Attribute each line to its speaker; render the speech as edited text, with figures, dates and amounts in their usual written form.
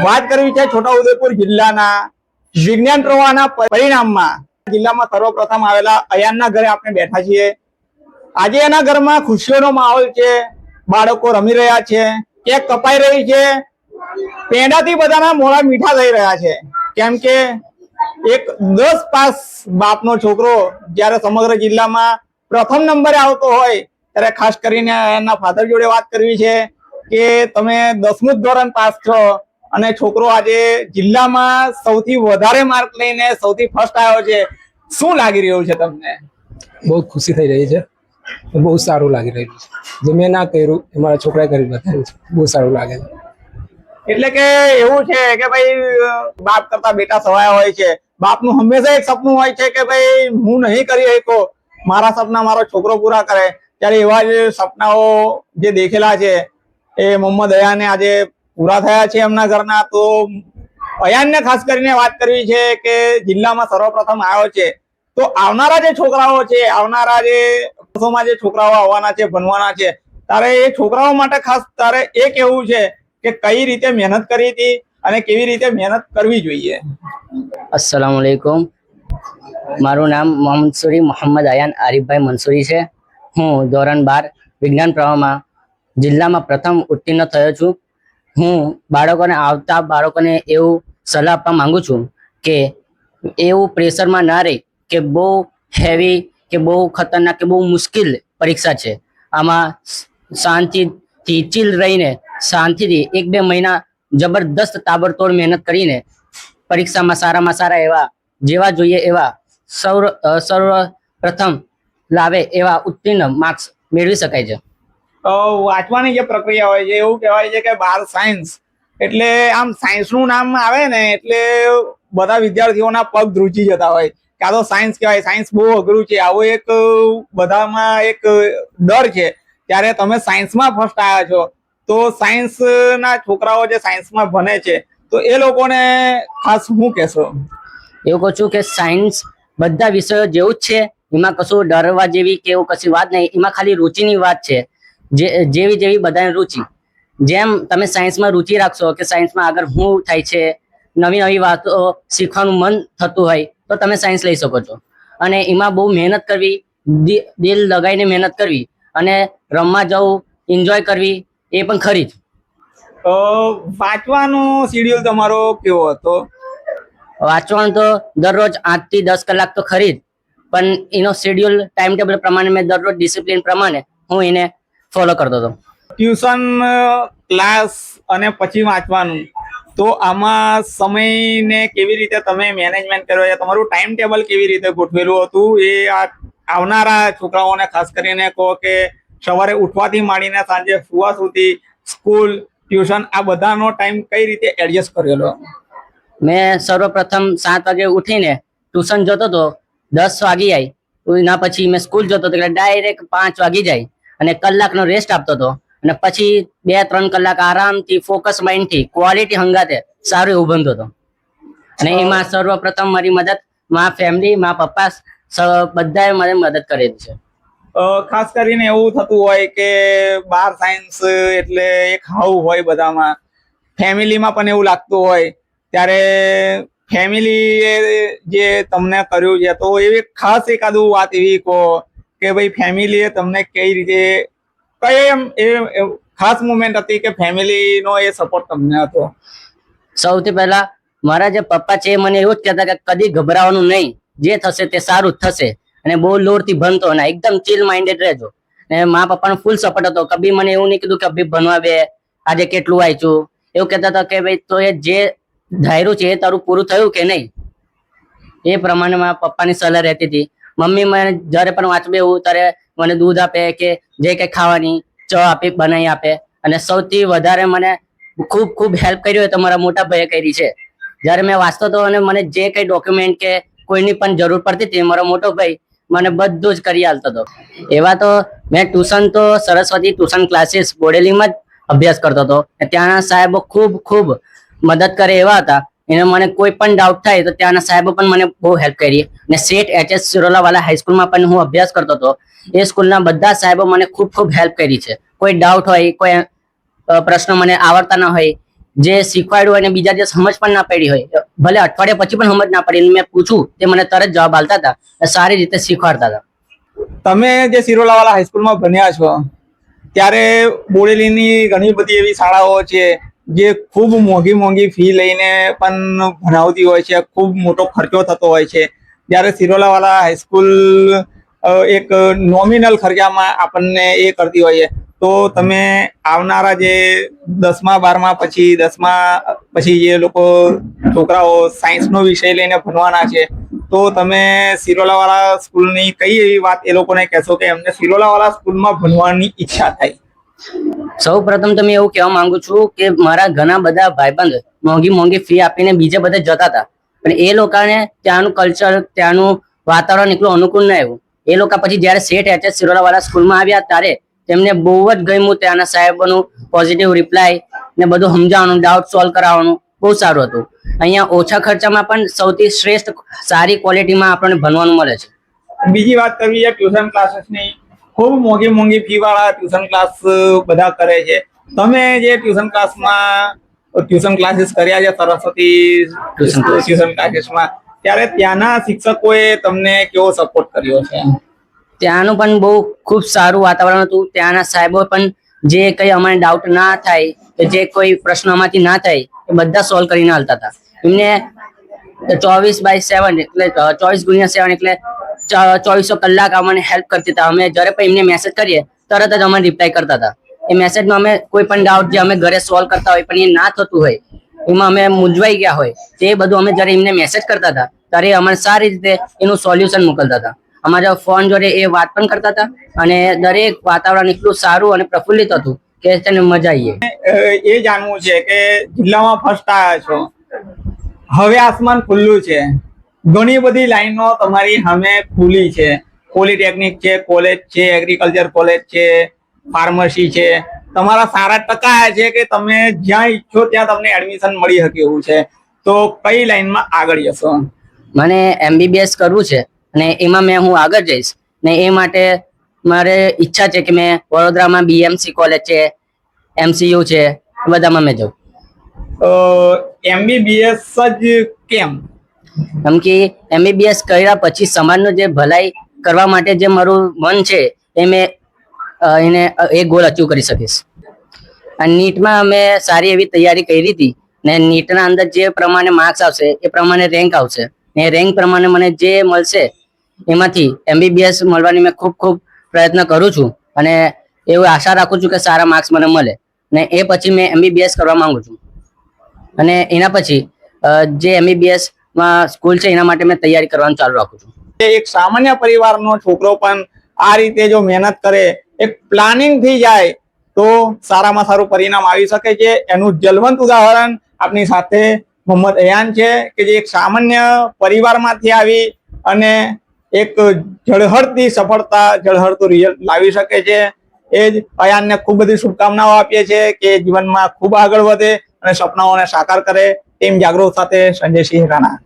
Speaker 1: વાત કરવી છે છોટાઉદેપુર જિલ્લાના વિજ્ઞાન પ્રવાહના પરિણામમાં જિલ્લામાં સર્વપ્રથમ આવેલા અયાનના ઘરે આપણે બેઠા છીએ। આજે એના ઘરમાં ખુશીઓનો માહોલ છે, બાળકો રમી રહ્યા છે, કેક કપાઈ રહી છે, પેંડાથી બધાના મોઢા મીઠા થઈ રહ્યા છે, કેમ કે એક 10 પાસ બાપનો છોકરો જ્યારે સમગ્ર જિલ્લામાં પ્રથમ નંબરે આવતો હોય ત્યારે ખાસ કરીને એના ફાધર જોડે વાત કરવી છે કે તમે 10મું ધોરણ પાસ છો અને છોકરો આજે જિલ્લામાં સૌથી વધારે માર્ક લઈને સૌથી ફર્સ્ટ આવ્યો છે। શું લાગી રહ્યું છે તમને?
Speaker 2: બહુ ખુશી થઈ રહી છે, બહુ સારું લાગી રહ્યું છે। જે મેં ના કર્યું એ મારા છોકરાએ કરી બતાવ્યું છે, બહુ સારું લાગે છે।
Speaker 1: એટલે કે એવું છે કે ભાઈ બાપ કરતા બેટા સવાયા હોય છે। બાપનું હંમેશા એક સપનું હોય છે કે ભાઈ હું નહીં કરી શકો, મારા સપના મારો છોકરો પૂરા કરે। ત્યારે એવા જ સપનાઓ જે દેખેલા છે એ મોહમ્મદ અયાને આજે પૂરા થયા છે એમના ઘરના। તો અયાનને ખાસ કરીને વાત કરવી છે કે જિલ્લામાં સર્વપ્રથમ આવ્યો છે, તો આવનારા જે છોકરાઓ છે, આવનારા જે વર્ષોમાં જે છોકરાઓ આવવાના છે, ભણવાના છે, તારે એ છોકરાઓ માટે ખાસ તારે એ કહેવું છે કે કઈ રીતે મહેનત કરી હતી અને કેવી રીતે મહેનત કરવી જોઈએ।
Speaker 3: अस्सलाम वालेकुम। मारू नाम मोहम्मद अयान आरिफभाई मंसूरी है। हूँ धोरण 12 विज्ञान प्रवाह में जिला में प्रथम उत्तीर्ण थयो छूं। हूँ बाळकोने आवता बाळकोने एवं सलाह आपवा मांगू छूं के एवं प्रेशर में ना रही के बहु हेवी के बहु खतरनाक के बहु मुश्किल परीक्षा है। आमा शांति थी चिल रहीने शांति थी 1-2 महीना जबरदस्त ताबड़तोड़ मेहनत करीने परीक्षा में सारा एवा जेवा जोईए एवा सर्वप्रथम लावे एवा उत्तीर्ण मार्क्स मेळवी शकाय छे।
Speaker 1: વાંચવાની જે પ્રક્રિયા હોય છે એવું કહેવાય છે કે 12 સાયન્સ એટલે આમ સાયન્સનું નામ આવે ને એટલે બધા વિદ્યાર્થીઓના પગ ધ્રુજી જતા હોય કે આ તો સાયન્સ કહેવાય, સાયન્સ બહુ અઘરું છે, આવો એક બધામાં એક ડર છે। ત્યારે તમે સાયન્સમાં ફર્સ્ટ આવ્યા છો, તો સાયન્સના છોકરાઓ જે સાયન્સમાં ભણે છે તો એ લોકોને ખાસ શું કહેશો?
Speaker 3: એવું કહું છું કે સાયન્સ બધા વિષયો જેવું જ છે, એમાં કશું ડરવા જેવી કે એવું કશી વાત નહીં, એમાં ખાલી રુચિની વાત છે। જેવી જેવી બધાને રુચિ, જેમ તમે સાયન્સમાં રુચિ રાખશો કે સાયન્સમાં આગળ શું થાય છે, નવી નવી વાતો શીખવાનું મન થતું હોય તો તમે સાયન્સ લઈ શકો છો। અને એમાં બહુ મહેનત કરવી, દિલ લગાવીને મહેનત કરવી અને રમવા જવું, એન્જોય કરવી એ પણ ખરી જ।
Speaker 1: વાંચવાનો શેડ્યુલ તમારો કેવો હતો?
Speaker 3: વાંચવાનું તો દરરોજ 8 થી 10 કલાક તો ખરી જ, પણ એનો શેડ્યુલ ટાઈમ ટેબલ પ્રમાણે મેં દરરોજ ડિસિપ્લિન પ્રમાણે હું એને ફોલો કરતો હતો।
Speaker 1: ટ્યુશન ક્લાસ અને પછી વાંચવાનું, તો આમાં સમયને કેવી રીતે તમે મેનેજમેન્ટ કર્યો છે? તમારું ટાઈમ ટેબલ કેવી રીતે ગોઠવેલું હતું એ આવનારા છોકરાઓને ખાસ કરીને કહો કે સવારે ઉઠવાથી માંડીને સાંજે સુવા સુધી સ્કૂલ, ટ્યુશન આ બધાનો ટાઈમ કઈ રીતે એડજસ્ટ કરેલો?
Speaker 3: મેં સર્વપ્રથમ 7 વાગે ઉઠીને ટ્યુશન જતો હતો, 10 વાગી જાય, એના પછી મેં સ્કૂલ જતો હતો એટલે ડાયરેક્ટ 5 વાગી જાય અને કલાકનો રેસ્ટ આપતો હતો અને પછી 2-3 કલાક આરામથી ફોકસ માઇન્ડથી ક્વોલિટી હંગાતે સારું એવું બનતો હતો। અને એમાં સર્વપ્રથમ મારી મદદ મારા ફેમિલી, મારા પપ્પા બધાએ મને મદદ કરેલી છે।
Speaker 1: ખાસ કરીને એવું થતું હોય કે 12 સાયન્સ એટલે એક હાવ હોય બધામાં, ફેમિલીમાં પણ એવું લાગતું હોય, ત્યારે ફેમિલીએ જે તમને કર્યું છે તો એવી ખાસ એકાદું વાત એવી કહો કે ભાઈ ફેમિલીએ તમને કઈ રીતે, કઈ એમ એ ખાસ મુમેન્ટ હતી કે ફેમિલીનો એ સપોર્ટ તમને હતો?
Speaker 3: સૌથી પહેલા મારા જે પપ્પા છે મને એવું જ કહેતા કે કદી ગભરાવાનું નહીં, જે થશે તે સારું જ થશે અને બહુ લોડથી ભણતો અને એકદમ ચીલ માઇન્ડેડ રહેજો। અને મા પપ્પાનો ફૂલ સપોર્ટ હતો, કભી મને એવું નહીં કીધું કે અભી ભણવા બે, આજે કેટલું વાંચ્યું, એવું કહેતા હતા કે ભાઈ તો એ જે ધાર્યું છે એ તારું પૂરું થયું કે નહીં, એ પ્રમાણે મારા પપ્પાની સલાહ રહેતી હતી। મમ્મી મને જ્યારે પણ વાંચવું એવું ત્યારે મને દૂધ આપે કે જે કંઈ ખાવાની ચા આપી બનાવી આપે। અને સૌથી વધારે મને ખૂબ ખૂબ હેલ્પ કરી હોય તો મારા મોટા ભાઈએ કરી છે। જ્યારે મેં વાંચતો હતો અને મને જે કંઈ ડોક્યુમેન્ટ કે કોઈની પણ જરૂર પડતી હતી, મારો મોટો ભાઈ મને બધું જ કરી આપતો હતો। એવા તો મેં ટ્યુશન તો સરસ્વતી ટ્યુશન ક્લાસીસ બોડેલીમાં જ અભ્યાસ કરતો હતો, ત્યાંના સાહેબો ખૂબ ખૂબ મદદ કરે એવા હતા। એને મને કોઈ પણ ડાઉટ થાય તો ત્યાંના સાહેબો પણ મને બહુ હેલ્પ કરી। અને સેટ HS સિરોલાવાલા હાઈસ્કૂલમાં પણ હું અભ્યાસ કરતો હતો, એ સ્કૂલના બધા સાહેબો મને ખૂબ ખૂબ હેલ્પ કરી છે। કોઈ ડાઉટ હોય, કોઈ પ્રશ્ન મને આવડતા ન હોય જે શીખવાડ્યું હોય ને બીજા દિવસ સમજ પણ ના પડી હોય, ભલે અઠવાડિયા પછી પણ સમજ ના પડી, મેં પૂછું તે મને તરત જવાબ આલતા હતા, સારી રીતે શીખવાડતા હતા.
Speaker 1: તમે જે સિરોલાવાલા હાઈસ્કૂલમાં ભણ્યા છો ત્યારે બોડેલીની ઘણી બધી એવી શાળાઓ છે જે ખૂબ મોંઘી ફી લઈને પણ ભણાવતી હોય છે, ખૂબ મોટો ખર્ચો થતો હોય છે. જ્યારે સિરોલાવાલા હાઈસ્કૂલ એક નોમિનલ ખર્ચામાં આપણને એ કરતી હોય છે. તો તમે આવનારા જે 10મા 12મા પછી જે લોકો છોકરાઓ સાયન્સનો વિષય લઈને ભણવાના છે, તો તમે સિરોલાવાલા સ્કૂલની કઈ એવી વાત એ લોકોને કહેશો કે એમને સિરોલાવાલા સ્કૂલમાં ભણવાની ઈચ્છા થાય?
Speaker 3: સૌ પ્રથમ તો મેં એવું કહેવા માંગુ છું કે મારા ઘણા બધા ભાઈબંધ મોંઘી ફી આપીને બીજે બધે જતા હતા, પણ એ લોકોને ત્યાંનું કલ્ચર, ત્યાંનું વાતાવરણ એટલું અનુકૂળ ન આવ્યું. એ લોકો પછી જયારે સેટ એચએસ સિરોલાવાલા સ્કૂલમાં આવ્યા ત્યારે તેમને બહુ જ ગમ્યું. ત્યાંના સાહેબોનું પોઝિટિવ રિપ્લાય ને બધું સમજાવવાનું, ડાઉટ સોલ્વ કરાવવાનું બહુ સારું હતું. અહીંયા ઓછા ખર્ચામાં પણ સૌથી શ્રેષ્ઠ સારી ક્વોલિટીમાં આપણને ભણવાનું મળે છે.
Speaker 1: બીજી વાત કરવી છે ટ્યુશન ક્લાસીસની. ખૂબ મોંઘી ફી વાળા ટ્યુશન ક્લાસ બધા કરે છે. તમે જે ટ્યુશન ક્લાસીસ કર્યા છે સરસ્વતી ટ્યુશન ક્લાસીસમાં, ત્યારે ત્યાંના શિક્ષકોએ તમને કેવો સપોર્ટ કર્યો છે?
Speaker 3: ત્યાંનું પણ બહુ ખૂબ સારું વાતાવરણ હતું. ત્યાંના સાહેબો પણ જે કઈ અમારે ડાઉટ ના થાય કે જે કોઈ પ્રશ્ન અમારાથી ના થાય એ બધા સોલ્વ કરીને હાલતા હતા. એમને 24/7 એટલે 24x7 એટલે 2400 કલાક અમને હેલ્પ કરતી હતા. અમે જ્યારે પણ એમને મેસેજ કરીએ તરત જ અમને રિપ્લાય કરતા હતા. એ મેસેજમાં અમે કોઈ પણ ડાઉટ જે અમે ઘરે સોલ્વ કરતા હોય પણ એ ના થતું હોય, એમાં અમે મૂંઝવાઈ ગયા હોય, તે બધું અમે જ્યારે એમને મેસેજ કરતા હતા ત્યારે અમને સારી રીતે એનું સોલ્યુશન મોકલતા હતા. અમારા ફોન જોડે એ વાત પણ કરતા હતા અને દરેક વાતાવરણ એટલું સારું અને પ્રફુલ્લિત હતું કે તેને મજા આવી.
Speaker 1: એ જાણવું છે કે જિલ્લામાં ફર્સ્ટ આવ્યા છો, હવે આસમાન ખુલ્લું છે, ઘણી બધી લાઈનો તમારી સામે ખુલી છે. પોલિટેકનિક છે, કોલેજ છે, એગ્રીકલ્ચર કોલેજ છે, ફાર્મસી છે. તમારા સારા ટકા આવ્યા છે કે તમે જ્યાં ઈચ્છો ત્યાં તમને એડમિશન મળી શકે એવું છે. તો કઈ લાઈનમાં આગળ જશો?
Speaker 3: મને MBBS કરવું છે અને એમાં હું આગળ જઈશ ને એ માટે મારે ઈચ્છા છે કે મેં વડોદરામાં BMC કોલેજ છે, MCU છે, બધામાં મેં જાઉં.
Speaker 1: MBBS જ કેમ?
Speaker 3: કેમ કે MBBS કર્યા પછી સમાજનું જે ભલાઈ કરવા માટે જે મારું મન છે એ મેં એને એ ગોલ અચીવ કરી શકીશ. અને નીટમાં અમે સારી એવી તૈયારી કરી હતી ને નીટના અંદર જે પ્રમાણે માર્ક્સ આવશે એ પ્રમાણે રેન્ક આવશે ને રેન્ક પ્રમાણે મને જે મળશે એમાંથી MBBS મળવાની મેં ખૂબ પ્રયત્ન કરું છું અને એવું આશા રાખું છું કે સારા માર્ક્સ મને મળે ને એ પછી મેં MBBS કરવા માંગુ છું. અને એના પછી જે MBBS માં સ્કૂલ છે એના માટે મેં તૈયારી કરવાનું ચાલુ રાખું છું.
Speaker 1: એક સામાન્ય પરિવારનો છોકરો પણ આ રીતે જો મહેનત કરે, એક પ્લાનિંગ થઈ જાય તો સારામાં સારું પરિણામ આવી શકે છે. એનું જલવંત ઉદાહરણ આપની સાથે મોહમ્મદ અયાન છે કે જે એક સામાન્ય પરિવારમાંથી આવી અને એક ઝળહળતી સફળતા, ઝળહળતું રિઝલ્ટ લાવી શકે છે. એ જ અયાનને ખૂબ બધી શુભકામનાઓ આપીએ છીએ કે જીવનમાં ખૂબ આગળ વધે અને સપનાઓને સાકાર કરે. ટીમ જાગૃત સાથે સંજયસિંહ રાણા.